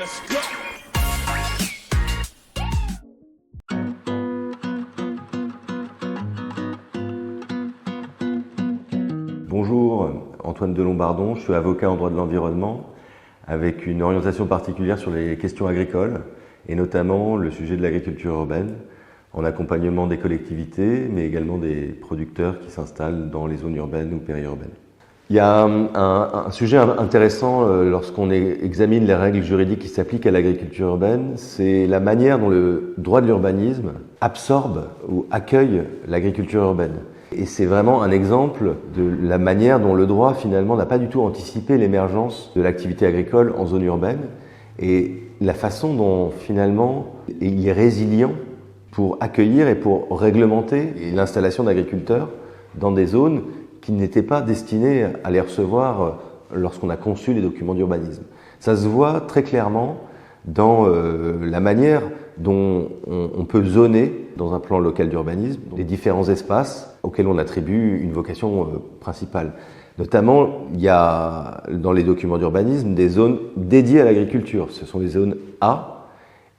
let's go. Bonjour, Antoine Delombardon, je suis avocat en droit de l'environnement avec une orientation particulière sur les questions agricoles et notamment le sujet de l'agriculture urbaine en accompagnement des collectivités mais également des producteurs qui s'installent dans les zones urbaines ou périurbaines. Il y a un sujet intéressant lorsqu'on examine les règles juridiques qui s'appliquent à l'agriculture urbaine, c'est la manière dont le droit de l'urbanisme absorbe ou accueille l'agriculture urbaine. Et c'est vraiment un exemple de la manière dont le droit finalement n'a pas du tout anticipé l'émergence de l'activité agricole en zone urbaine et la façon dont finalement il est résilient pour accueillir et pour réglementer l'installation d'agriculteurs dans des zones qui n'étaient pas destinées à les recevoir lorsqu'on a conçu les documents d'urbanisme. Ça se voit très clairement dans la manière dont on peut zoner dans un plan local d'urbanisme les différents espaces auxquels on attribue une vocation principale. Notamment, il y a dans les documents d'urbanisme des zones dédiées à l'agriculture. Ce sont les zones A.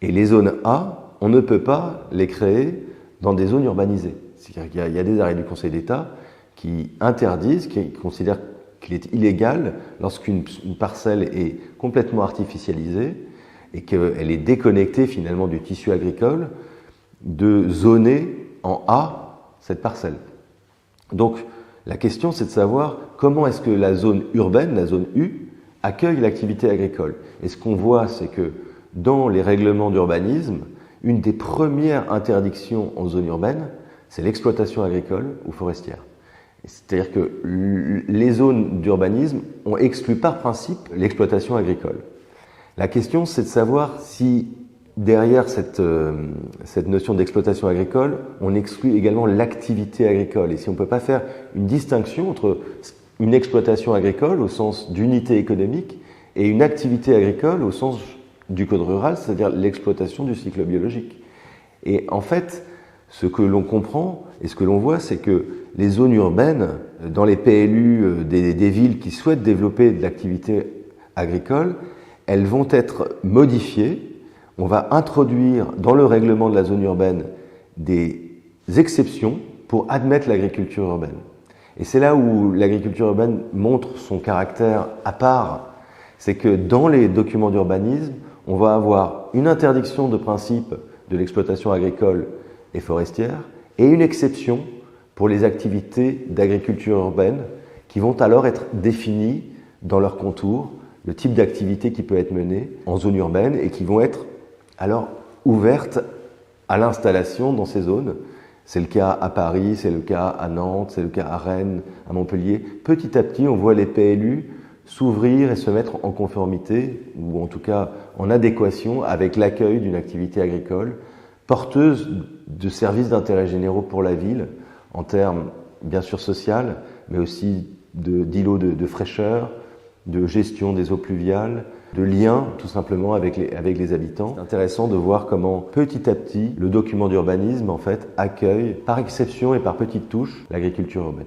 Et les zones A, on ne peut pas les créer dans des zones urbanisées. C'est-à-dire qu'il y a des arrêts du Conseil d'État qui interdisent, qui considèrent qu'il est illégal lorsqu'une parcelle est complètement artificialisée et qu'elle est déconnectée finalement du tissu agricole, de zoner en A cette parcelle. Donc la question c'est de savoir comment est-ce que la zone urbaine, la zone U, accueille l'activité agricole. Et ce qu'on voit c'est que dans les règlements d'urbanisme, une des premières interdictions en zone urbaine, c'est l'exploitation agricole ou forestière. C'est-à-dire que les zones d'urbanisme ont exclu par principe l'exploitation agricole. La question, c'est de savoir si derrière cette notion d'exploitation agricole, on exclut également l'activité agricole. Et si on ne peut pas faire une distinction entre une exploitation agricole au sens d'unité économique et une activité agricole au sens du code rural, c'est-à-dire l'exploitation du cycle biologique. Et en fait, ce que l'on comprend et ce que l'on voit, c'est que les zones urbaines, dans les PLU des villes qui souhaitent développer de l'activité agricole, elles vont être modifiées. On va introduire dans le règlement de la zone urbaine des exceptions pour admettre l'agriculture urbaine. Et c'est là où l'agriculture urbaine montre son caractère à part. C'est que dans les documents d'urbanisme, on va avoir une interdiction de principe de l'exploitation agricole et forestière et une exception pour les activités d'agriculture urbaine qui vont alors être définies dans leurs contours, le type d'activité qui peut être menée en zone urbaine et qui vont être alors ouvertes à l'installation dans ces zones. C'est le cas à Paris, c'est le cas à Nantes, c'est le cas à Rennes, à Montpellier. Petit à petit, on voit les PLU s'ouvrir et se mettre en conformité, ou en tout cas en adéquation avec l'accueil d'une activité agricole porteuse de services d'intérêt généraux pour la ville, en termes bien sûr social, mais aussi d'îlots de fraîcheur, de gestion des eaux pluviales, de liens tout simplement avec les habitants. C'est intéressant de voir comment petit à petit le document d'urbanisme en fait accueille par exception et par petites touches l'agriculture urbaine.